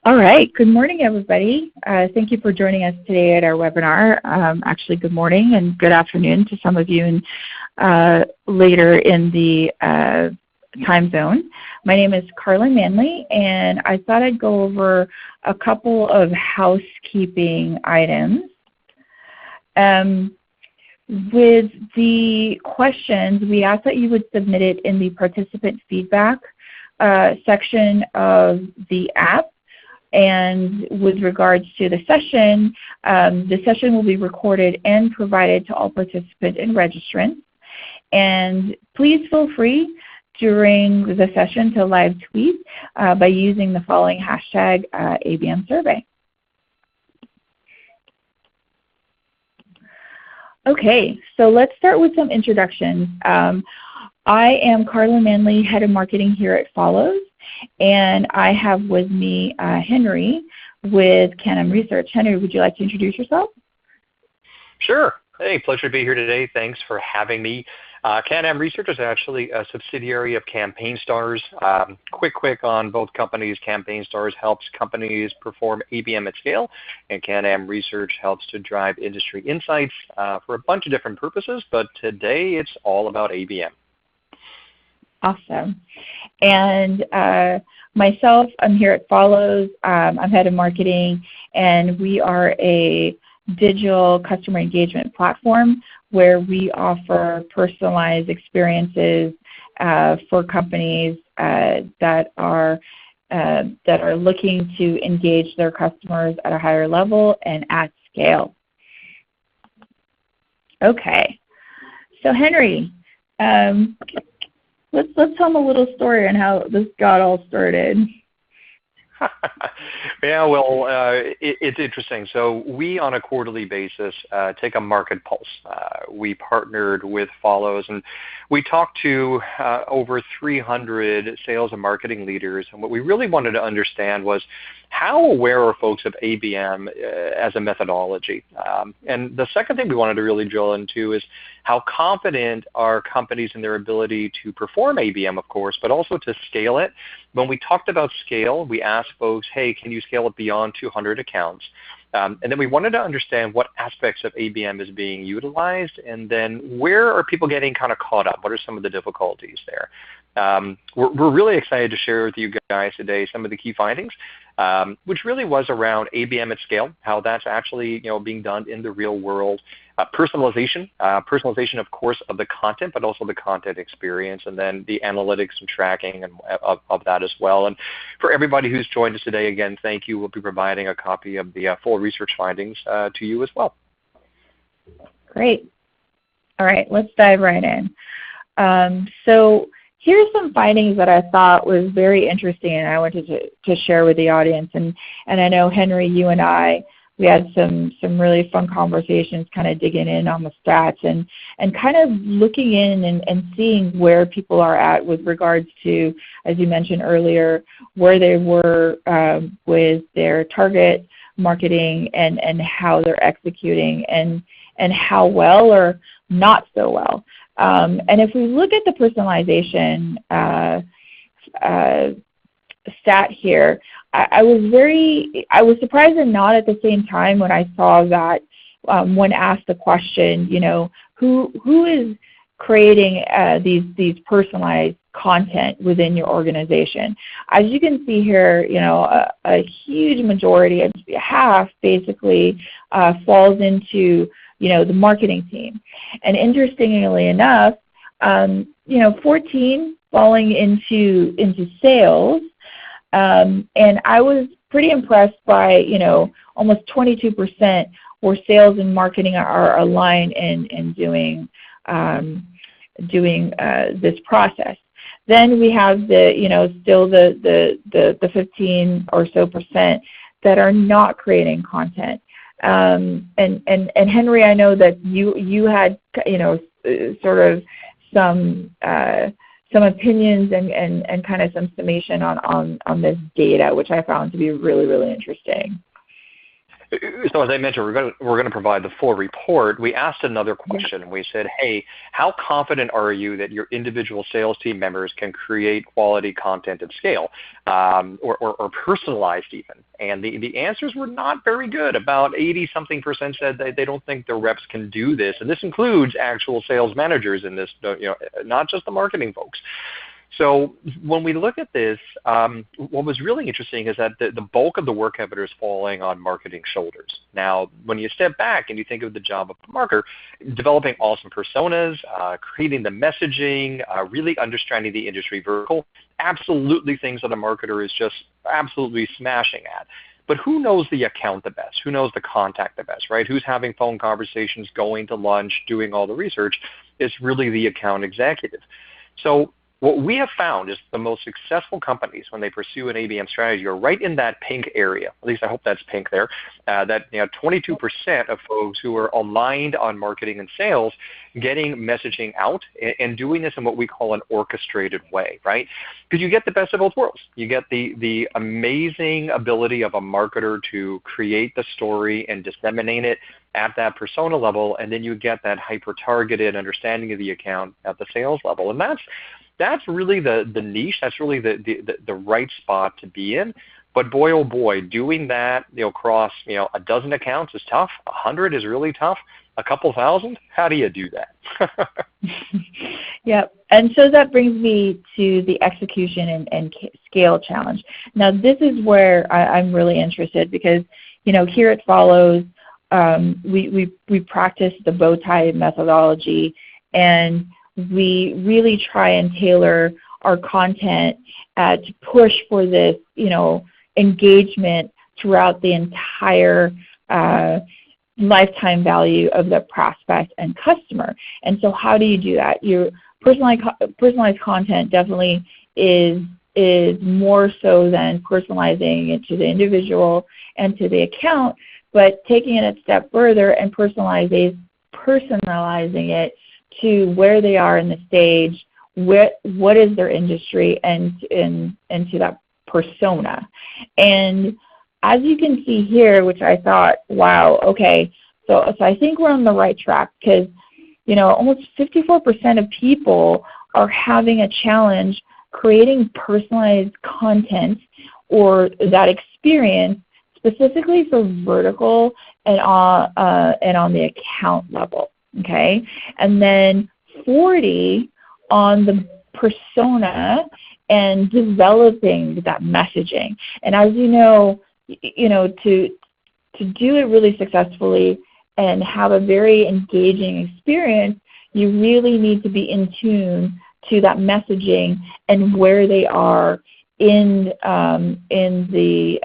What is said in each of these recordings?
All right. Good morning, everybody. Thank you for joining us today at our webinar. Actually, good morning and good afternoon to some of you later in the time zone. My name is Carla Manley, and I thought I'd go over a couple of housekeeping items. With the questions, we ask that you would submit it in the participant feedback section of the app. And with regards to the session will be recorded and provided to all participants and registrants. And please feel free during the session to live tweet by using the following hashtag ABM survey. Okay, so let's start with some introductions. I am Carla Manley, Head of Marketing here at Folloze. And I have with me Henry with Canam Research. Henry, would you like to introduce yourself? Sure. Hey, pleasure to be here today. Thanks for having me. Canam Research is actually a subsidiary of CampaignStars. Quick on both companies. CampaignStars helps companies perform ABM at scale, and Canam Research helps to drive industry insights for a bunch of different purposes, but today it's all about ABM. Awesome. And myself, I'm here at Folloze. I'm Head of Marketing, and we are a digital customer engagement platform where we offer personalized experiences for companies that are looking to engage their customers at a higher level and at scale. Okay. So Henry, let's tell them a little story on how this got all started. Yeah, well, it's interesting. So we, on a quarterly basis, take a market pulse. We partnered with Folloze, and we talked to over 300 sales and marketing leaders. And what we really wanted to understand was how aware are folks of ABM as a methodology? And the second thing we wanted to really drill into is how confident are companies in their ability to perform ABM, of course, but also to scale it. When we talked about scale, we asked folks, hey, can you scale it beyond 200 accounts? And then we wanted to understand what aspects of ABM is being utilized, and then where are people getting kind of caught up? What are some of the difficulties there? We're really excited to share with you guys today some of the key findings, which really was around ABM at scale, how that's actually being done in the real world. Personalization, of course, of the content, but also the content experience, and then the analytics and tracking of that as well. And for everybody who's joined us today, again, thank you. We'll be providing a copy of the full research findings to you as well. Great. All right, let's dive right in. So here's some findings that I thought was very interesting and I wanted to share with the audience. And I know, Henry, you and we had some really fun conversations kind of digging in on the stats and kind of looking in and seeing where people are at with regards to, as you mentioned earlier, where they were with their target marketing and how they're executing and how well or not so well. And if we look at the personalization stat here, I was surprised and not at the same time when I saw that when asked the question, who is creating these personalized content within your organization. As you can see here, a huge majority, half basically, falls into the marketing team. And interestingly enough, 14 falling into sales. And I was pretty impressed by, almost 22% where sales and marketing are aligned in doing this process. Then we have still the 15 or so percent that are not creating content. And Henry, I know that you had sort of some opinions and kind of some summation on this data, which I found to be really, really interesting. So as I mentioned, we're going to provide the full report. We asked another question. We said, hey, how confident are you that your individual sales team members can create quality content at scale, or personalized even? And the answers were not very good. About 80-something% said they don't think their reps can do this. And this includes actual sales managers in this, not just the marketing folks. So when we look at this, what was really interesting is that the bulk of the work effort is falling on marketing shoulders. Now, when you step back and you think of the job of a marketer, developing awesome personas, creating the messaging, really understanding the industry vertical, absolutely things that a marketer is just absolutely smashing at. But who knows the account the best? Who knows the contact the best, right? Who's having phone conversations, going to lunch, doing all the research? It's really the account executive. So what we have found is the most successful companies, when they pursue an ABM strategy, are right in that pink area. At least I hope that's pink there. That 22% of folks who are aligned on marketing and sales, getting messaging out and doing this in what we call an orchestrated way, right? Because you get the best of both worlds. You get the amazing ability of a marketer to create the story and disseminate it at that persona level, and then you get that hyper-targeted understanding of the account at the sales level. And that's really the niche. That's really the right spot to be in. But boy, oh boy, doing that across a dozen accounts is tough. 100 is really tough. A couple thousand, how do you do that? Yep. And so that brings me to the execution and scale challenge. Now, this is where I'm really interested because here at Folloze, we practice the bow tie methodology, and we really try and tailor our content to push for this, engagement throughout the entire lifetime value of the prospect and customer. And so how do you do that? Your personalized content definitely is more so than personalizing it to the individual and to the account, but taking it a step further and personalizing it to where they are in the stage, what is their industry, and to that persona. And as you can see here, which I thought, wow, okay, so I think we're on the right track because, almost 54% of people are having a challenge creating personalized content or that experience specifically for vertical and on the account level. Okay, and then 40 on the persona and developing that messaging. And as you know, to do it really successfully and have a very engaging experience, you really need to be in tune to that messaging and where they are in the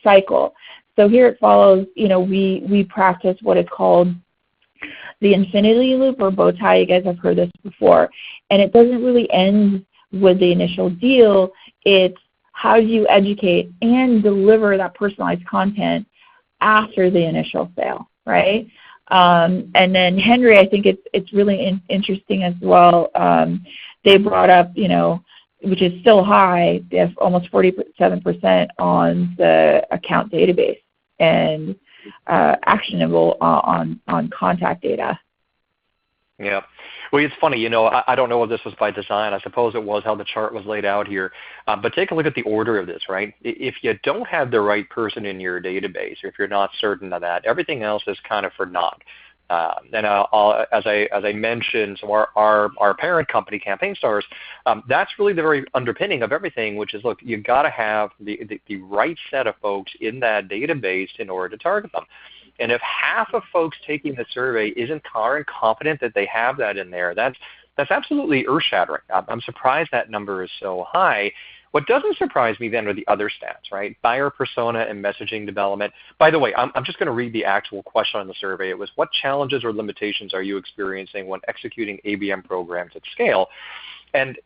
cycle. So here at Folloze, we practice what is called the infinity loop or bow tie. You guys have heard this before. And it doesn't really end with the initial deal. It's how do you educate and deliver that personalized content after the initial sale, right? And then Henry, I think it's really interesting as well. They brought up, which is still high, they have almost 47% on the account database and actionable on contact data. Yeah. Well, it's funny, I don't know if this was by design. I suppose it was how the chart was laid out here. But take a look at the order of this, right? If you don't have the right person in your database, or if you're not certain of that, everything else is kind of for naught. And as I mentioned, so our parent company, CampaignStars, that's really the very underpinning of everything, which is, look, you've got to have the right set of folks in that database in order to target them. And if half of folks taking the survey isn't confident that they have that in there, that's absolutely earth-shattering. I'm surprised that number is so high. What doesn't surprise me then are the other stats, right? Buyer persona and messaging development. By the way, I'm just going to read the actual question on the survey. It was, what challenges or limitations are you experiencing when executing ABM programs at scale? And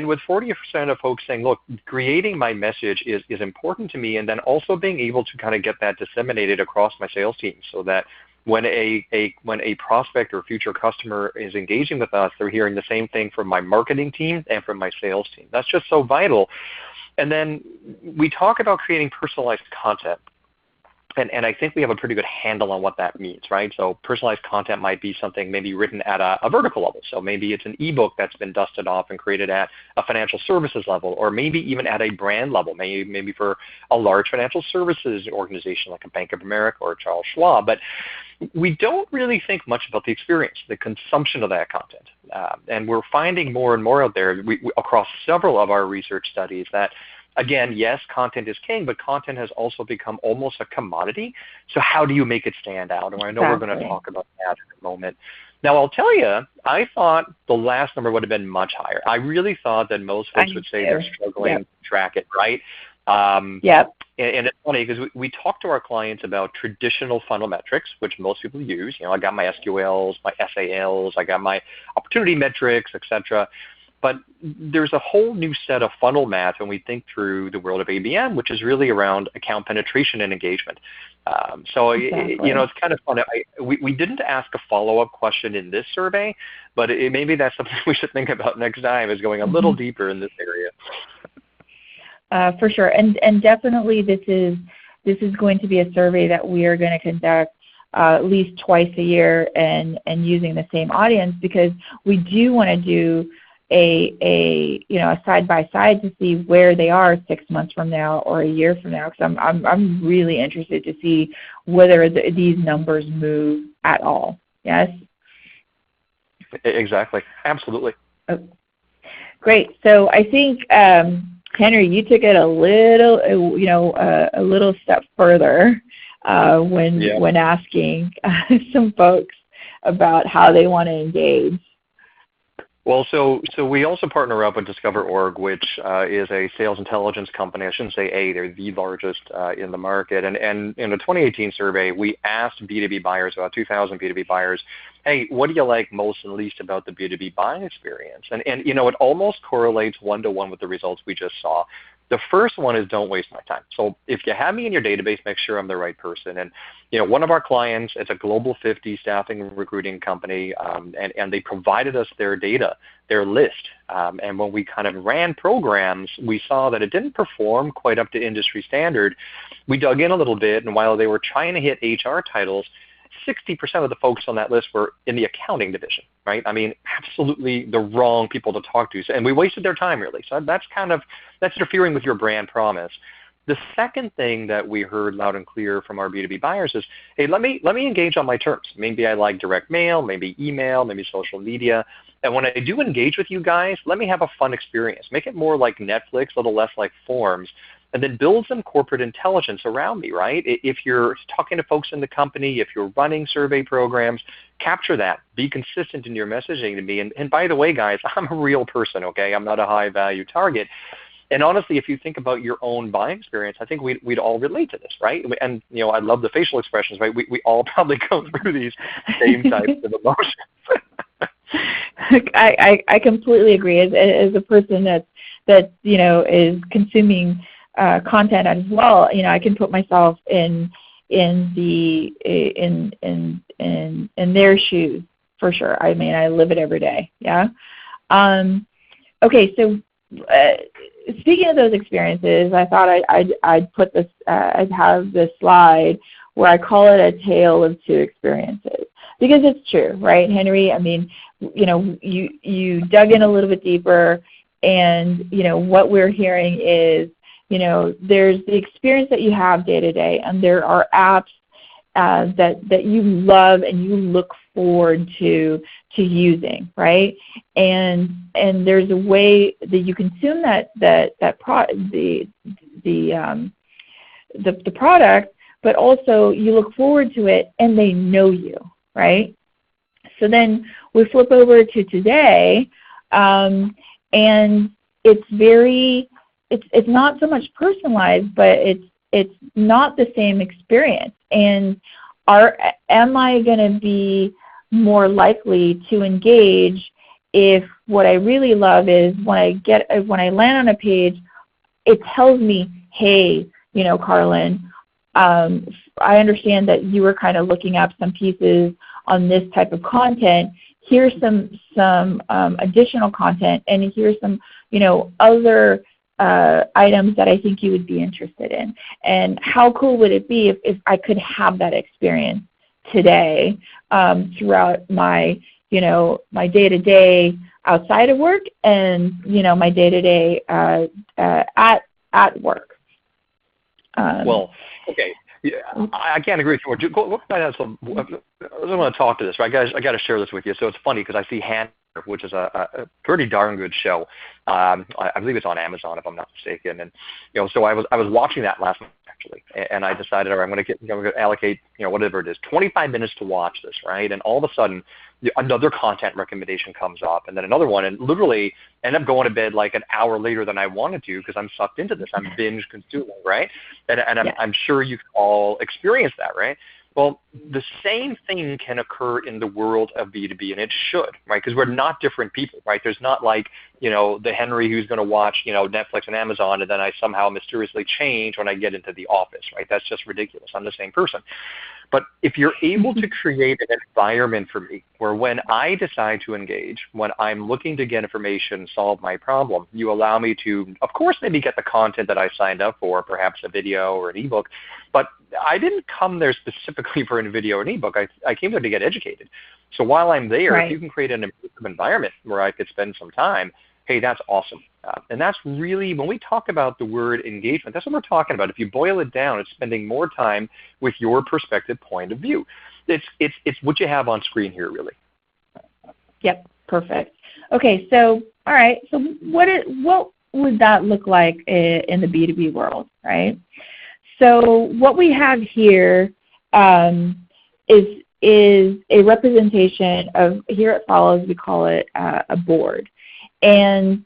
with 40% of folks saying, look, creating my message is important to me, and then also being able to kind of get that disseminated across my sales team so that when a prospect or future customer is engaging with us, they're hearing the same thing from my marketing team and from my sales team. That's just so vital. And then we talk about creating personalized content. And I think we have a pretty good handle on what that means, right? So personalized content might be something maybe written at a vertical level. So maybe it's an ebook that's been dusted off and created at a financial services level, or maybe even at a brand level, maybe for a large financial services organization like a Bank of America or Charles Schwab. But we don't really think much about the experience, the consumption of that content. And we're finding more and more out there across several of our research studies that, again, yes, content is king, but content has also become almost a commodity. So how do you make it stand out? And I know we're going to talk about that in a moment. Now, I'll tell you, I thought the last number would have been much higher. I really thought that most folks would say they're struggling to track it, right? And it's funny because we talk to our clients about traditional funnel metrics, which most people use. I got my SQLs, my SALs, I got my opportunity metrics, etc. But there's a whole new set of funnel math when we think through the world of ABM, which is really around account penetration and engagement. It's kind of fun. We didn't ask a follow-up question in this survey, but maybe that's something we should think about next time, is going a little deeper in this area. For sure, and definitely this is going to be a survey that we are going to conduct at least twice a year, and using the same audience, because we do want to do a side by side to see where they are 6 months from now or a year from now. Because I'm really interested to see whether these numbers move at all. Yes. Exactly. Absolutely. Oh, great. So I think Henry, you took it a little step further when asking some folks about how they want to engage. Well, so we also partner up with Discover.org, which is a sales intelligence company. I shouldn't say they're the largest in the market. And in the 2018 survey, we asked B2B buyers, about 2,000 B2B buyers, hey, what do you like most and least about the B2B buying experience? And it almost correlates one-to-one with the results we just saw. The first one is don't waste my time. So if you have me in your database, make sure I'm the right person. And one of our clients, it's a global 50 staffing and recruiting company, and they provided us their data, their list. And when we kind of ran programs, we saw that it didn't perform quite up to industry standard. We dug in a little bit, and while they were trying to hit HR titles, 60% of the folks on that list were in the accounting division, right? I mean, absolutely the wrong people to talk to. And we wasted their time, really. So that's interfering with your brand promise. The second thing that we heard loud and clear from our B2B buyers is, hey, let me engage on my terms. Maybe I like direct mail, maybe email, maybe social media. And when I do engage with you guys, let me have a fun experience. Make it more like Netflix, a little less like Forms. And then build some corporate intelligence around me, right? If you're talking to folks in the company, if you're running survey programs, capture that. Be consistent in your messaging to me. And by the way, guys, I'm a real person, okay? I'm not a high-value target. And honestly, if you think about your own buying experience, I think we'd all relate to this, right? And, I love the facial expressions, right? We all probably go through these same types of emotions. I completely agree. As a person that is consuming content as well, I can put myself in their shoes for sure. I mean, I live it every day. Yeah. Okay. So speaking of those experiences, I thought I'd put this. I'd have this slide where I call it a tale of two experiences, because it's true, right, Henry? I mean, you dug in a little bit deeper, and what we're hearing is, there's the experience that you have day to day, and there are apps that you love and you look forward to using, right? And there's a way that you consume the product, but also you look forward to it, and they know you, right? So then we flip over to today, and it's not so much personalized, but it's not the same experience. And am I going to be more likely to engage if what I really love is when I land on a page, it tells me, hey, Carlin, I understand that you were kind of looking up some pieces on this type of content. Here's some additional content, and here's some other items that I think you would be interested in. And how cool would it be if I could have that experience today throughout my, my day-to-day outside of work and, my day-to-day at work. Well, okay. Yeah, I can't agree with you. I want to talk to this, right? I got to share this with you. So it's funny because I see Hannah, which is a pretty darn good show. I believe it's on Amazon, if I'm not mistaken. And so I was watching that last night actually, and I decided, all right, I'm going to allocate, whatever it is, 25 minutes to watch this, right? And all of a sudden, another content recommendation comes up, and then another one, and literally end up going to bed like an hour later than I wanted to because I'm sucked into this. I'm binge consuming, right? And I'm sure you all experience that, right? Well, the same thing can occur in the world of B2B, and it should, right? Because we're not different people, right? There's not like, the Henry who's going to watch, Netflix and Amazon, and then I somehow mysteriously change when I get into the office, right? That's just ridiculous. I'm the same person. But if you're able to create an environment for me where when I decide to engage, when I'm looking to get information, solve my problem, you allow me to, of course, maybe get the content that I signed up for, perhaps a video or an ebook, but I didn't come there specifically for a video or an ebook. I came there to get educated. So while I'm there, right. If you can create an immersive environment where I could spend some time, hey, that's awesome. And that's really, when we talk about the word engagement, that's what we're talking about. If you boil it down, it's spending more time with your perspective point of view. It's what you have on screen here, really. Yep, perfect. Okay, so, all right, so what would that look like in the B2B world, right? So what we have here is a representation of, here at Folloze, we call it a board. And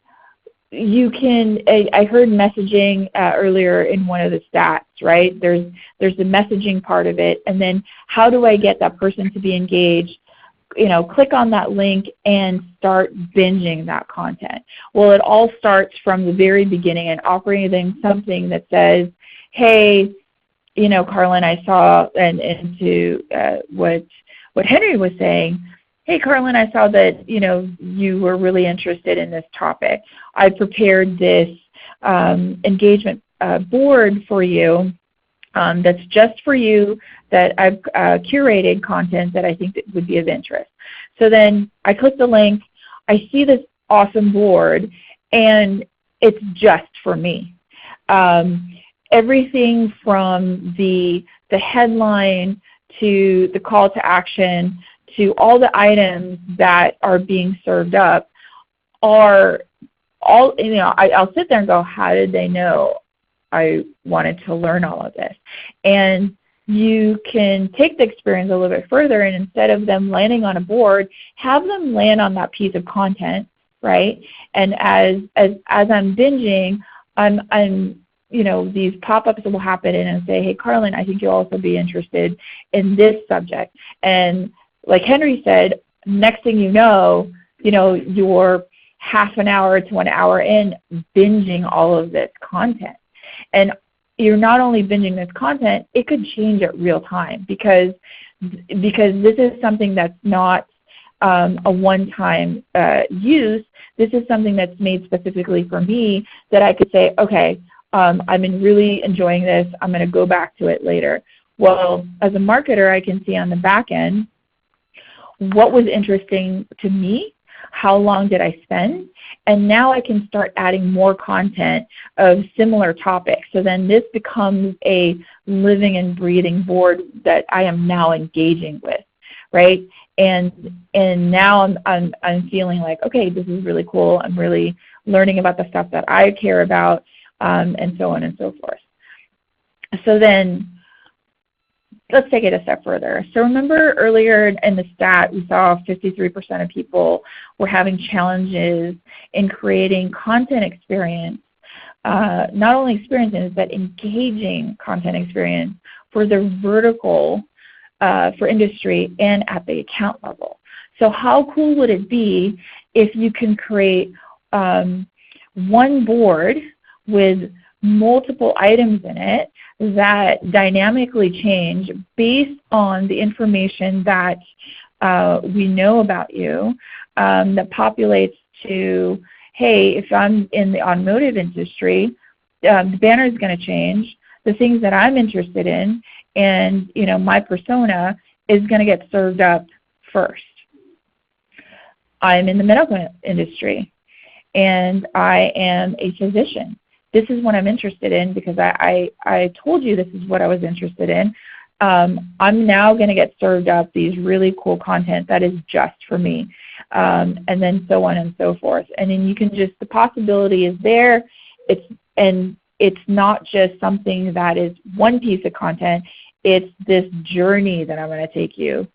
you can, I heard messaging earlier in one of the stats, right? There's the messaging part of it, and then how do I get that person to be engaged? Click on that link and start binging that content. Well, it all starts from the very beginning and operating something that says, hey, Carlin, I saw, and to what Henry was saying, hey, Carlin, I saw that, you were really interested in this topic. I prepared this engagement board for you that's just for you, that I've curated content that I think that would be of interest. So then I click the link, I see this awesome board, and it's just for me. Everything from the headline to the call to action to all the items that are being served up are all, I'll sit there and go, how did they know I wanted to learn all of this? And you can take the experience a little bit further, and instead of them landing on a board, have them land on that piece of content, right? And as I'm binging, I'm these pop-ups will happen and say, hey, Carlin, I think you'll also be interested in this subject. And like Henry said, next thing you know, you're half an hour to an hour in binging all of this content. And you're not only binging this content, it could change at real time because this is something that's not a one-time use. This is something that's made specifically for me that I could say, okay, I'm really enjoying this. I'm going to go back to it later. Well, as a marketer, I can see on the back end what was interesting to me, how long did I spend, and now I can start adding more content of similar topics. So then this becomes a living and breathing board that I am now engaging with, right? And now I'm feeling like, okay, this is really cool. I'm really learning about the stuff that I care about, and so on and so forth. So then let's take it a step further. So remember earlier in the stat, we saw 53% of people were having challenges in creating content experience, not only experiences, but engaging content experience for their vertical, for industry, and at the account level. So how cool would it be if you can create one board with multiple items in it that dynamically change based on the information that we know about you, that populates to hey, if I'm in the automotive industry, the banner is going to change. The things that I'm interested in and, my persona is going to get served up first. I'm in the medical industry, and I am a physician. This is what I'm interested in because I told you this is what I was interested in. I'm now going to get served up these really cool content that is just for me, and then so on and so forth. And then you can just, the possibility is there. It's not just something that is one piece of content. It's this journey that I'm going to take you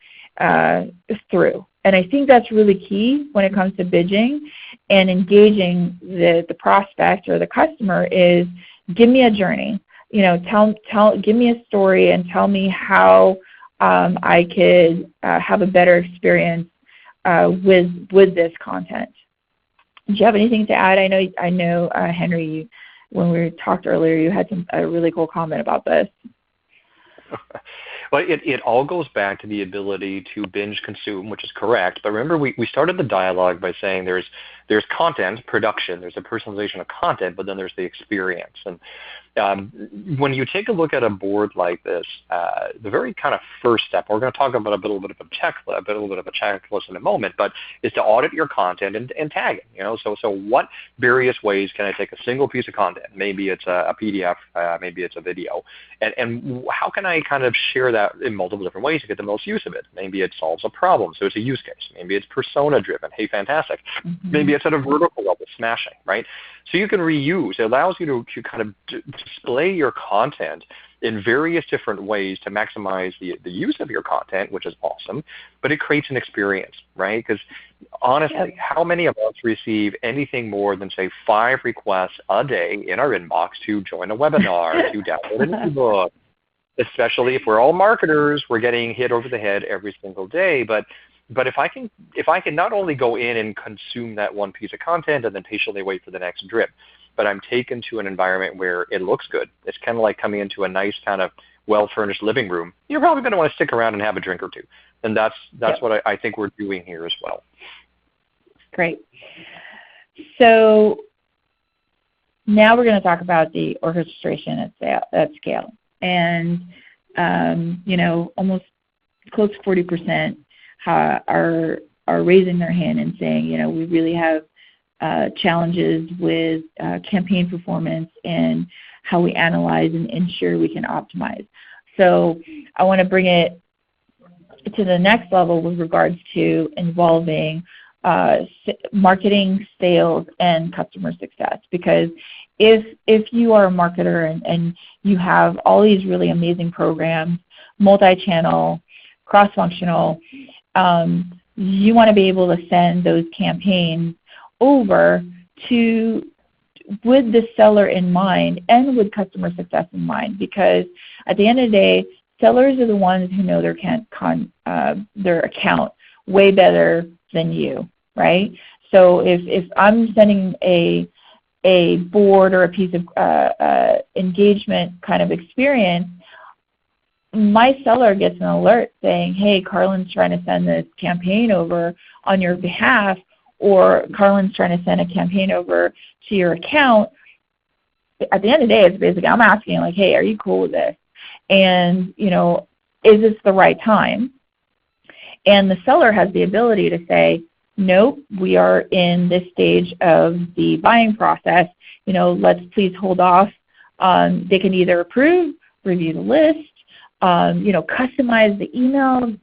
through. And I think that's really key when it comes to bidging and engaging the prospect or the customer is give me a journey. Give me a story and tell me how I could have a better experience with this content. Do you have anything to add? I know, Henry, when we talked earlier, you had a really cool comment about this. Well, it all goes back to the ability to binge consume, which is correct. But remember, we started the dialogue by saying there's content production, there's a personalization of content, but then there's the experience. And when you take a look at a board like this, the very kind of first step, we're going to talk about a little bit of a checklist in a moment, but is to audit your content and tag it. So what various ways can I take a single piece of content? Maybe it's a PDF, maybe it's a video, and how can I kind of share that in multiple different ways to get the most use of it? Maybe it solves a problem, so it's a use case. Maybe it's persona driven. Hey, fantastic. Mm-hmm. Maybe it's at a vertical level, smashing, right? So you can reuse. It allows you to kind of display your content in various different ways to maximize the use of your content, which is awesome, but it creates an experience, right? Because honestly, how many of us receive anything more than, say, 5 requests a day in our inbox to join a webinar, to download an ebook? Especially if we're all marketers, we're getting hit over the head every single day. But if I can not only go in and consume that one piece of content and then patiently wait for the next drip, but I'm taken to an environment where it looks good. It's kind of like coming into a nice kind of well-furnished living room. You're probably going to want to stick around and have a drink or two. And that's what I think we're doing here as well. Great. So now we're going to talk about the orchestration at scale. And, almost close to 40% are raising their hand and saying, we really have challenges with campaign performance and how we analyze and ensure we can optimize. So I want to bring it to the next level with regards to involving marketing, sales, and customer success. Because if you are a marketer and you have all these really amazing programs, multi-channel, cross-functional, you want to be able to send those campaigns over with the seller in mind and with customer success in mind, because at the end of the day, sellers are the ones who know their account way better than you, right? So if I'm sending a board or a piece of engagement kind of experience, my seller gets an alert saying, hey, Carlin's trying to send this campaign over on your behalf, or Carlin's trying to send a campaign over to your account. At the end of the day, it's basically I'm asking, like, hey, are you cool with this? And, is this the right time? And the seller has the ability to say, nope, we are in this stage of the buying process. Let's please hold off. They can either approve, review the list, customize the email,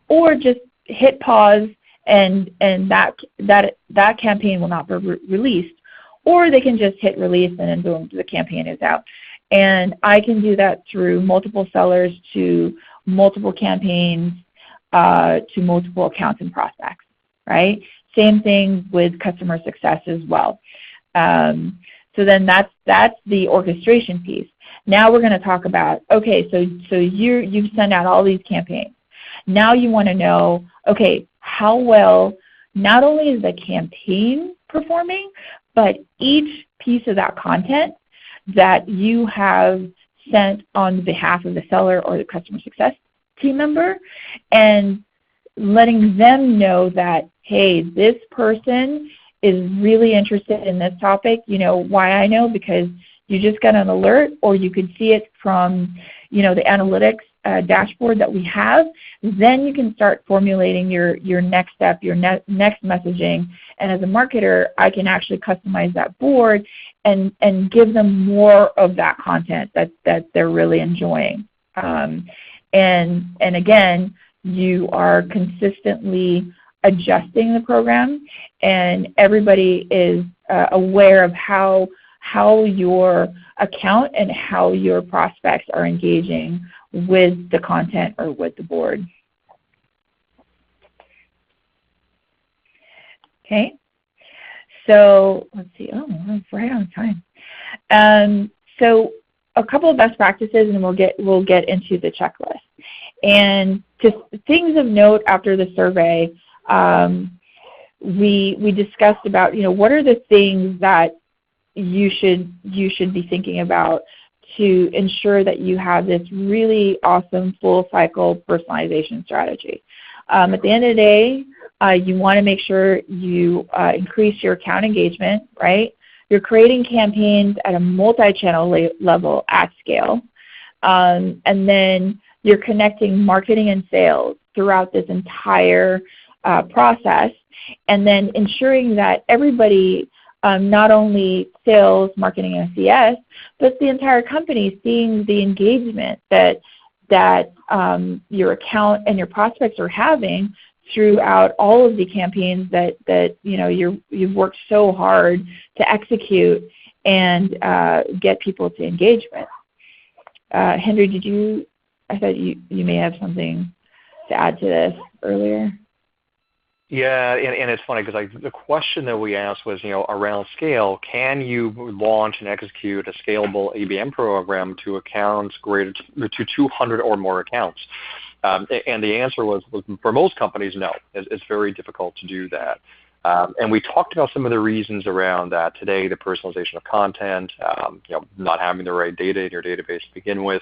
or just hit pause and that campaign will not be released. Or they can just hit release and then boom, the campaign is out. And I can do that through multiple sellers to multiple campaigns to multiple accounts and prospects, right? Same thing with customer success as well. So then that's the orchestration piece. Now we're going to talk about, okay, so you've sent out all these campaigns. Now you want to know, okay, how well not only is the campaign performing, but each piece of that content that you have sent on behalf of the seller or the customer success team member, and letting them know that, hey, this person is really interested in this topic, you know why I know? Because you just got an alert, or you could see it from, you know, the analytics dashboard that we have. Then you can start formulating your next step, your next messaging. And as a marketer, I can actually customize that board and give them more of that content that they're really enjoying. And again, you are consistently adjusting the program, and everybody is aware of how your account and how your prospects are engaging with the content or with the board. Okay, so let's see. Oh, we're right on time. So a couple of best practices, and we'll get into the checklist. And just things of note after the survey, we discussed about, you know, what are the things that you should be thinking about to ensure that you have this really awesome full cycle personalization strategy. At the end of the day, you want to make sure you increase your account engagement, right? You're creating campaigns at a multi-channel level at scale. And then you're connecting marketing and sales throughout this entire process, and then ensuring that everybody, not only sales, marketing, and CS, but the entire company seeing the engagement that your account and your prospects are having throughout all of the campaigns that you know you've worked so hard to execute and get people to engage with. Henry, I thought you may have something to add to this earlier. Yeah, and it's funny because the question that we asked was, you know, around scale, can you launch and execute a scalable ABM program to accounts greater to 200 or more accounts? And the answer was for most companies, no. It's very difficult to do that. And we talked about some of the reasons around that today: the personalization of content, you know, not having the right data in your database to begin with,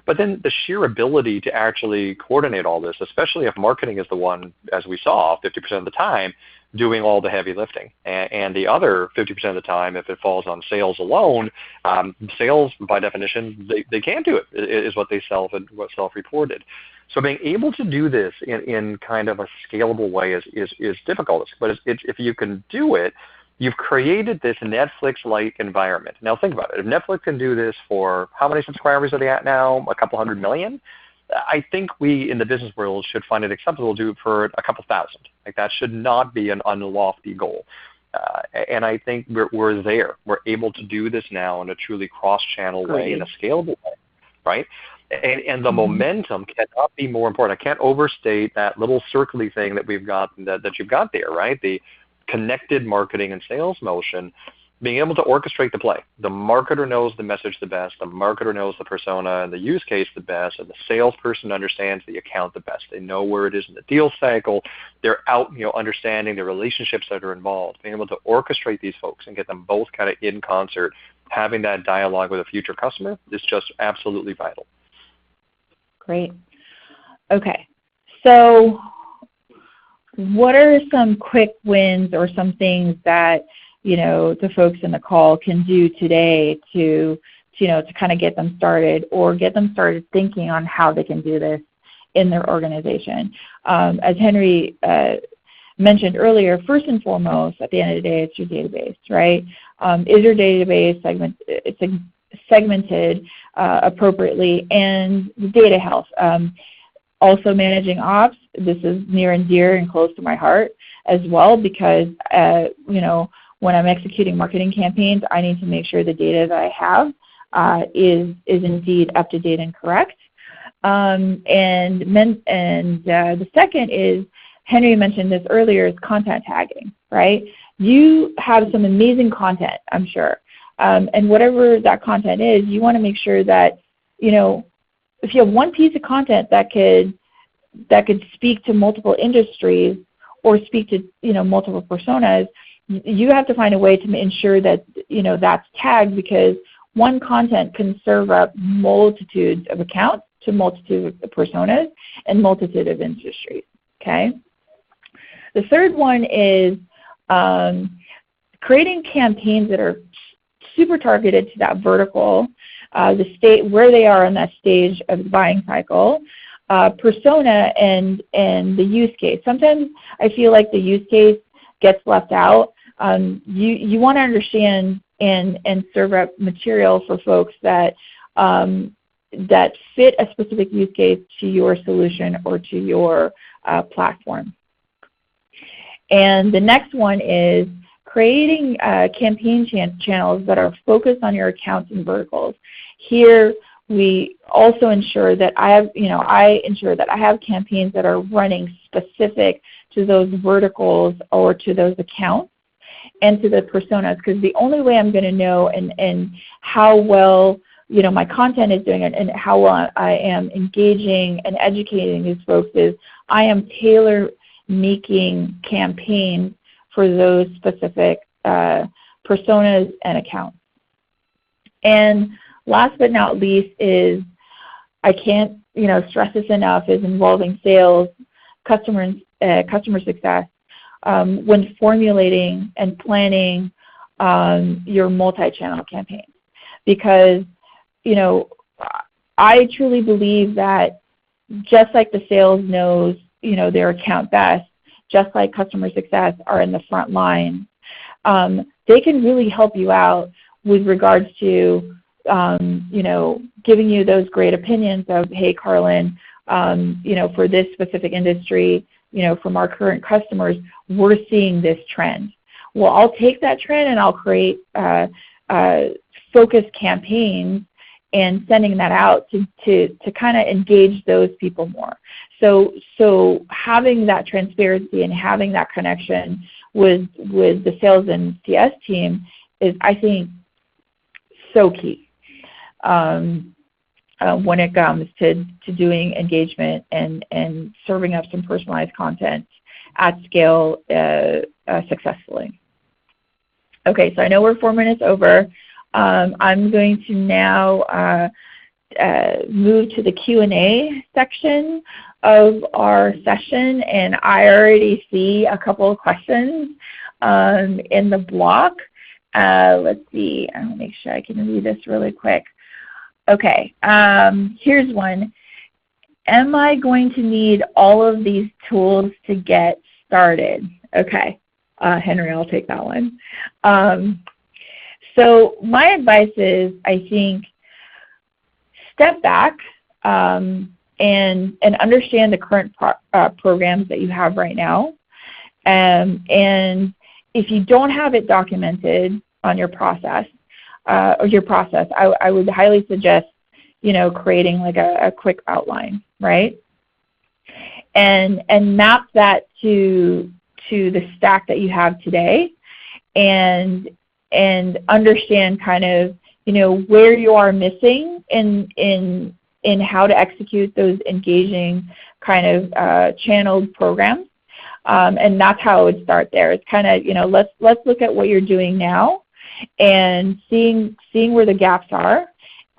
but then the sheer ability to actually coordinate all this, especially if marketing is the one, as we saw, 50% of the time, doing all the heavy lifting. And the other 50% of the time, if it falls on sales alone, sales, by definition, they can't do it, is what they self-reported. So being able to do this in kind of a scalable way is difficult. But if you can do it, you've created this Netflix-like environment. Now think about it. If Netflix can do this for, how many subscribers are they at now? A couple 100 million? I think we in the business world should find it acceptable to do it for a couple thousand. Like, that should not be an unlofty goal. And I think we're there. We're able to do this now in a truly cross-channel way, in a scalable way, right? And the momentum cannot be more important. I can't overstate that little circly thing that we've got, that you've got there, right? The connected marketing and sales motion, being able to orchestrate the play. The marketer knows the message the best, the marketer knows the persona and the use case the best, and the salesperson understands the account the best. They know where it is in the deal cycle. They're out, you know, understanding the relationships that are involved. Being able to orchestrate these folks and get them both kind of in concert, having that dialogue with a future customer is just absolutely vital. Great. Okay. So what are some quick wins or some things that, you know, the folks in the call can do today to kind of get them started, or get them started thinking on how they can do this in their organization? As Henry mentioned earlier, first and foremost, at the end of the day, it's your database, right? Is your database segmented appropriately, and the data health? Also managing ops, this is near and dear and close to my heart as well, because you know, when I'm executing marketing campaigns, I need to make sure the data that I have is indeed up to date and correct. And the second is, Henry mentioned this earlier, is content tagging, right? You have some amazing content, I'm sure. And whatever that content is, you want to make sure that, you know, if you have one piece of content that could speak to multiple industries or speak to, you know, multiple personas, you have to find a way to ensure that, you know, that's tagged, because one content can serve up multitudes of accounts to multitude of personas and multitude of industries. Okay. The third one is creating campaigns that are super targeted to that vertical, the state where they are in that stage of the buying cycle, persona, and the use case. Sometimes I feel like the use case gets left out. You want to understand and serve up material for folks that that fit a specific use case to your solution or to your platform. And the next one is creating campaign channels that are focused on your accounts and verticals. Here, we also ensure that I ensure that I have campaigns that are running specific to those verticals or to those accounts and to the personas, because the only way I'm going to know and how well my content is doing and how well I am engaging and educating these folks is I am tailor-making campaigns for those specific personas and accounts. And last but not least is, I can't stress this enough, is involving sales, customer success when formulating and planning your multi-channel campaigns. Because I truly believe that just like the sales knows their account best, just like customer success are in the front line, they can really help you out with regards to giving you those great opinions of, hey, Carlin, for this specific industry, from our current customers, we're seeing this trend. Well, I'll take that trend and I'll create focused campaigns and sending that out to kind of engage those people more. So having that transparency and having that connection with the sales and CS team is, I think, so key when it comes to doing engagement and serving up some personalized content at scale successfully. Okay, so I know we're 4 minutes over. I'm going to now move to the Q&A section of our session, and I already see a couple of questions in the block. Let's see, I'll make sure I can read this really quick. Okay, here's one. Am I going to need all of these tools to get started? Okay, Henry, I'll take that one. So my advice is, I think, step back and understand the current programs that you have right now. And if you don't have it documented on your process, I would highly suggest, creating like a quick outline, right? And map that to the stack that you have today, and understand kind of, where you are missing in how to execute those engaging kind of channeled programs. And that's how I would start there. It's kind of, let's look at what you're doing now and seeing where the gaps are,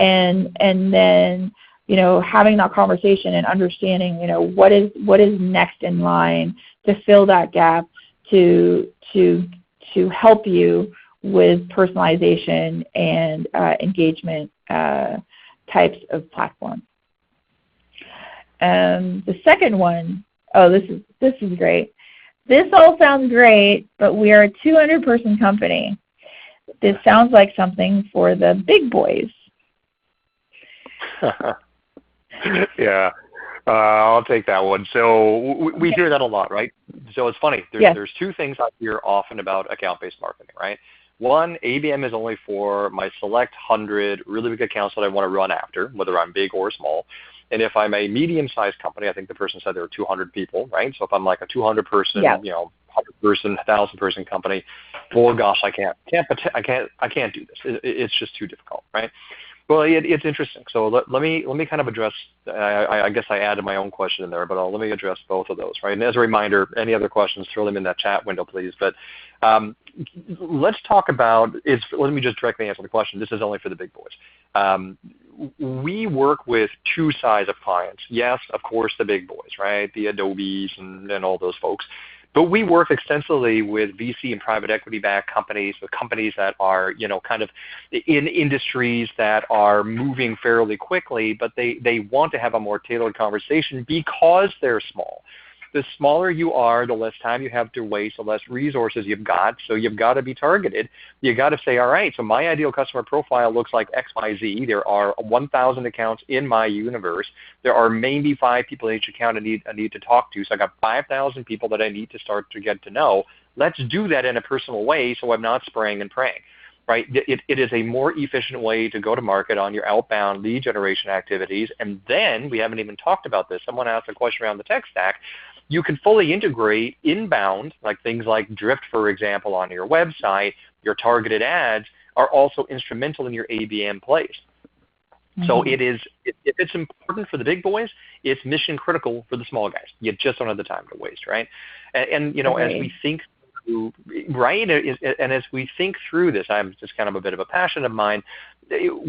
and then, having that conversation and understanding, what is next in line to fill that gap to help you with personalization and engagement types of platforms. The second one, this is great. This all sounds great, but we are a 200-person company. This sounds like something for the big boys. Yeah, I'll take that one. So we hear that a lot, right? So it's funny. There's two things I hear often about account-based marketing, right? One, ABM is only for my select 100 really big accounts that I want to run after, whether I'm big or small. And if I'm a medium-sized company, I think the person said there are 200 people, right? So if I'm like a 200-person, 100-person, 1,000-person company, well, gosh, I can't do this. It's just too difficult, right? Well, it's interesting. So let me kind of address. I guess I added my own question in there, but let me address both of those, right? And as a reminder, any other questions, throw them in that chat window, please. But let's talk about. Let me just directly answer the question. This is only for the big boys. We work with two sides of clients. Yes, of course, the big boys, right? The Adobes and all those folks. But we work extensively with VC and private equity-backed companies, with companies that are, kind of in industries that are moving fairly quickly, but they want to have a more tailored conversation because they're small. The smaller you are, the less time you have to waste, the less resources you've got. So you've got to be targeted. You've got to say, all right, so my ideal customer profile looks like XYZ. There are 1,000 accounts in my universe. There are maybe 5 people in each account I need to talk to. So I got 5,000 people that I need to start to get to know. Let's do that in a personal way so I'm not spraying and praying. Right? It is a more efficient way to go to market on your outbound lead generation activities. And then, we haven't even talked about this, someone asked a question around the tech stack. You can fully integrate inbound, like things like Drift, for example, on your website. Your targeted ads are also instrumental in your ABM plays. Mm-hmm. So if it's important for the big boys, it's mission critical for the small guys. You just don't have the time to waste, right? And as we think through, right, and as we think through this, I'm just kind of a bit of a passion of mine.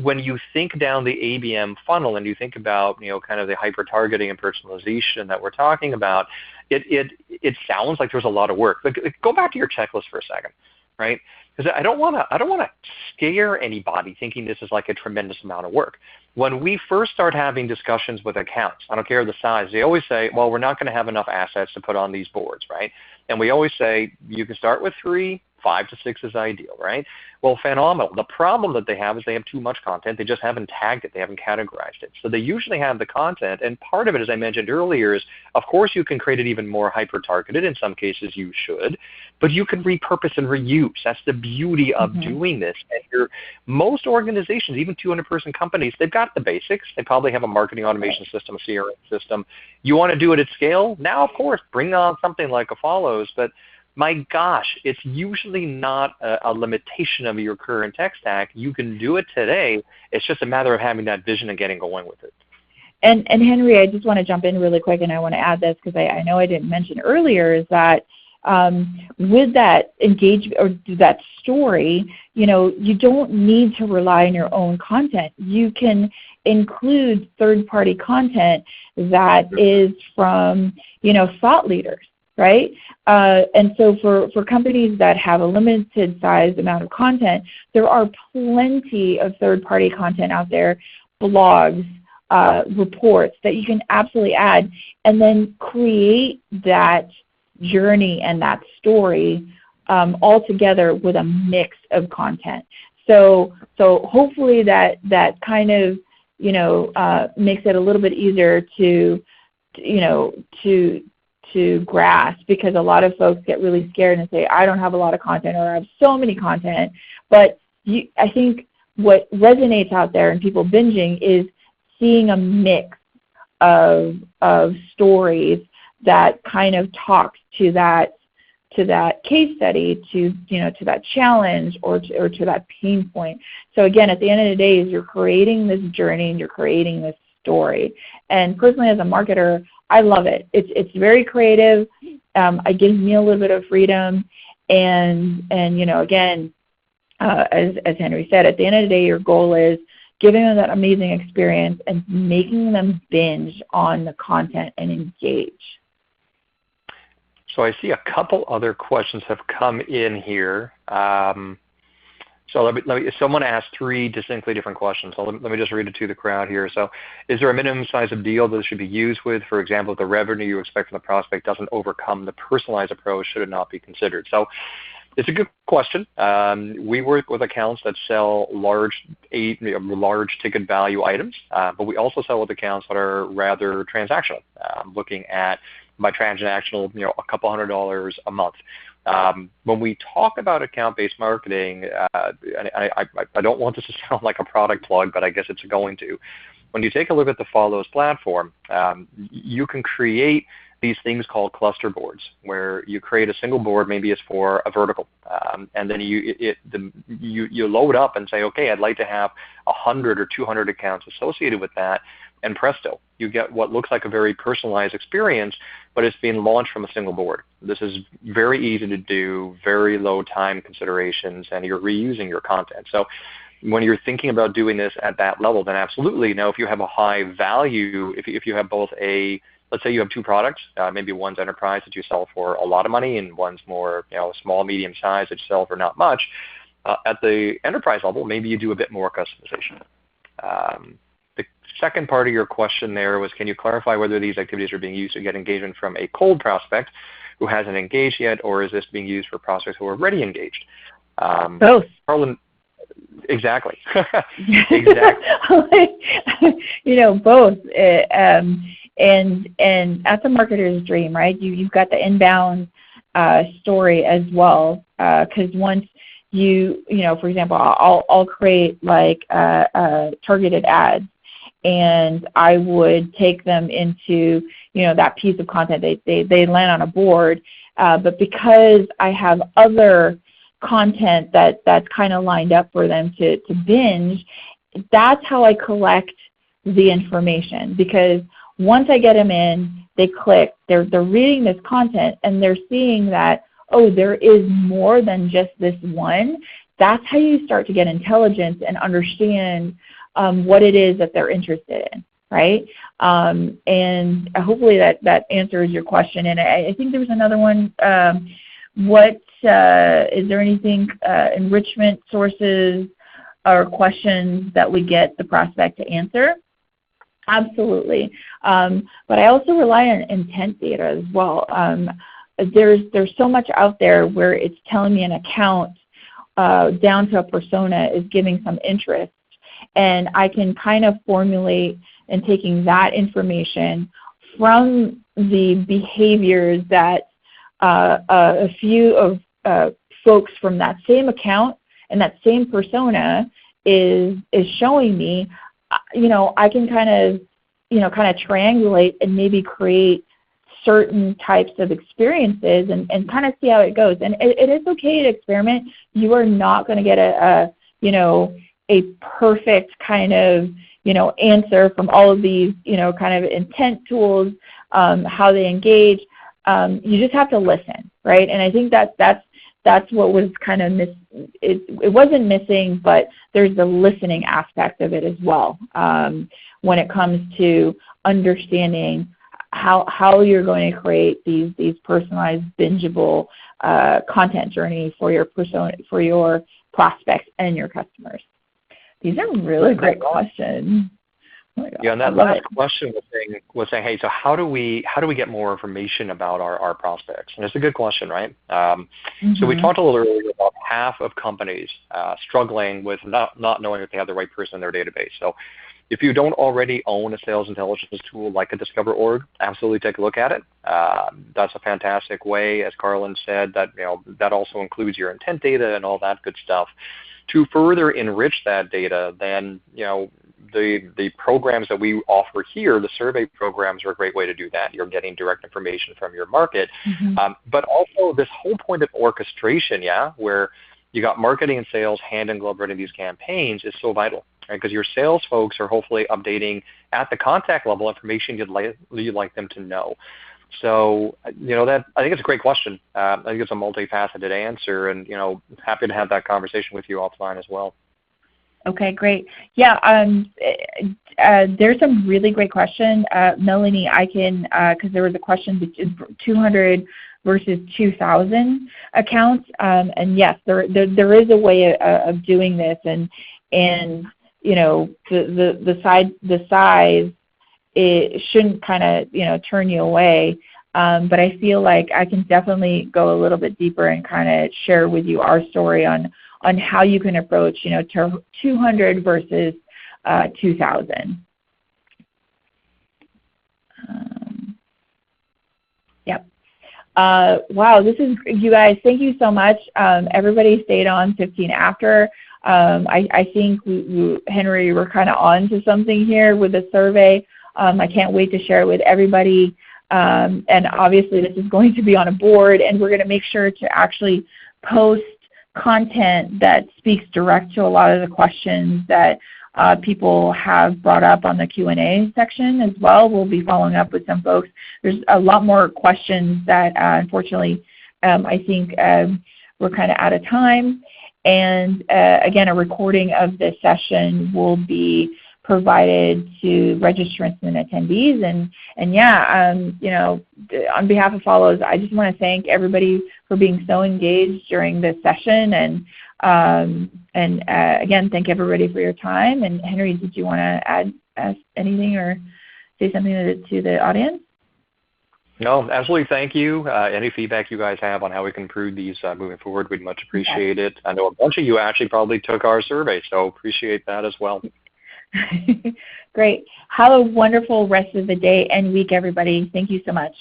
When you think down the ABM funnel and you think about, kind of the hyper-targeting and personalization that we're talking about, it sounds like there's a lot of work. But go back to your checklist for a second, right? Because I don't want to scare anybody thinking this is like a tremendous amount of work. When we first start having discussions with accounts, I don't care the size, they always say, well, we're not going to have enough assets to put on these boards, right? And we always say, you can start with 3, 5 to 6 is ideal, right? Well, phenomenal. The problem that they have is they have too much content. They just haven't tagged it. They haven't categorized it. So they usually have the content, and part of it, as I mentioned earlier, is, of course, you can create it even more hyper-targeted. In some cases, you should. But you can repurpose and reuse. That's the beauty of doing this. And most organizations, even 200-person companies, they've got the basics. They probably have a marketing automation system, a CRM system. You want to do it at scale? Now, of course, bring on something like a Folloze, but my gosh, it's usually not a limitation of your current tech stack. You can do it today. It's just a matter of having that vision and getting going with it. And Henry, I just want to jump in really quick, and I want to add this because I know I didn't mention earlier, is that with that engagement or that story, you don't need to rely on your own content. You can include third-party content that is from, thought leaders. Right? And so for companies that have a limited size amount of content, there are plenty of third-party content out there, blogs, reports that you can absolutely add, and then create that journey and that story all together with a mix of content. So hopefully that kind of makes it a little bit easier to grasp, because a lot of folks get really scared and say, I don't have a lot of content, or I have so many content. But I think what resonates out there and people binging is seeing a mix of stories that kind of talks to that case study, to that challenge, or to that pain point. So again, at the end of the day, is you're creating this journey and you're creating this story. And personally, as a marketer, I love it. It's very creative. It gives me a little bit of freedom. And again, as Henry said, at the end of the day, your goal is giving them that amazing experience and making them binge on the content and engage. So I see a couple other questions have come in here. So let me, someone asked 3 distinctly different questions. So let me just read it to the crowd here. So is there a minimum size of deal that it should be used with? For example, if the revenue you expect from the prospect doesn't overcome the personalized approach, should it not be considered? So it's a good question. We work with accounts that sell large ticket value items, but we also sell with accounts that are rather transactional, looking at, by transactional, a couple $100 a month. When we talk about account-based marketing, I don't want this to sound like a product plug, but I guess it's going to. When you take a look at the Folloze platform, you can create these things called cluster boards, where you create a single board, maybe it's for a vertical, and then you load up and say, okay, I'd like to have 100 or 200 accounts associated with that, and presto, you get what looks like a very personalized experience, but it's being launched from a single board. This is very easy to do, very low time considerations, and you're reusing your content. So when you're thinking about doing this at that level, then absolutely. Now, if you have a high value, if you have both a let's say you have two products, maybe one's enterprise that you sell for a lot of money and one's more small, medium size that you sell for not much. At the enterprise level, maybe you do a bit more customization. The second part of your question there was, can you clarify whether these activities are being used to get engagement from a cold prospect who hasn't engaged yet, or is this being used for prospects who are already engaged? Both. Carlin, exactly. Exactly. Both. And that's a marketer's dream, right? You've got the inbound story as well, because once for example, I'll create like targeted ads, and I would take them into that piece of content. They land on a board, but because I have other content that's kind of lined up for them to binge, that's how I collect the information. Because once I get them in, they click, they're reading this content, and they're seeing that, oh, there is more than just this one. That's how you start to get intelligence and understand what it is that they're interested in, right? And hopefully that answers your question. And I think there was another one. Is there anything, enrichment sources or questions that we get the prospect to answer? Absolutely. But I also rely on intent data as well. There's so much out there where it's telling me an account down to a persona is giving some interest, and I can kind of formulate and taking that information from the behaviors that a few of folks from that same account and that same persona is showing me. I can kind of triangulate and maybe create certain types of experiences and kind of see how it goes. And it is okay to experiment. You are not going to get a perfect kind of answer from all of these kind of intent tools, how they engage. You just have to listen, right? And I think that's what was kind of it wasn't missing, but there's the listening aspect of it as well, when it comes to understanding how you're going to create these personalized, bingeable content journey for your persona, for your prospects and your customers. These are really great questions. Oh yeah, and that last question was saying, hey, so how do we get more information about our prospects? And it's a good question, right? So we talked a little earlier about half of companies struggling with not knowing if they have the right person in their database. So if you don't already own a sales intelligence tool like a Discover Org, absolutely take a look at it. That's a fantastic way, as Carlin said, that also includes your intent data and all that good stuff. To further enrich that data, then the programs that we offer here, the survey programs, are a great way to do that. You're getting direct information from your market, but also this whole point of orchestration, where you got marketing and sales hand in glove running these campaigns is so vital. Right, because your sales folks are hopefully updating at the contact level information you'd like them to know. So, that I think it's a great question. I think it's a multifaceted answer, and happy to have that conversation with you offline as well. Okay, great. Yeah, there's some really great questions, Melanie. I can because there was a question 200 versus 2,000 accounts, and yes, there is a way of doing this, and the size, it shouldn't kind of turn you away, but I feel like I can definitely go a little bit deeper and kind of share with you our story on how you can approach 200 versus 2,000. Yep. Wow, this is, you guys, thank you so much. Everybody stayed on 15 after. I think Henry, we're kind of on to something here with the survey. I can't wait to share it with everybody. And obviously this is going to be on a board, and we're going to make sure to actually post content that speaks direct to a lot of the questions that people have brought up on the Q&A section as well. We'll be following up with some folks. There's a lot more questions that unfortunately I think we're kind of out of time. And again, a recording of this session will be provided to registrants and attendees. And yeah, you know, on behalf of Folloze, I just want to thank everybody for being so engaged during this session. And again, thank everybody for your time. And Henry, did you want to add anything or say something to the audience? No, absolutely. Thank you. Any feedback you guys have on how we can improve these moving forward, we'd much appreciate it. I know a bunch of you actually probably took our survey, so appreciate that as well. Great. Have a wonderful rest of the day and week, everybody. Thank you so much.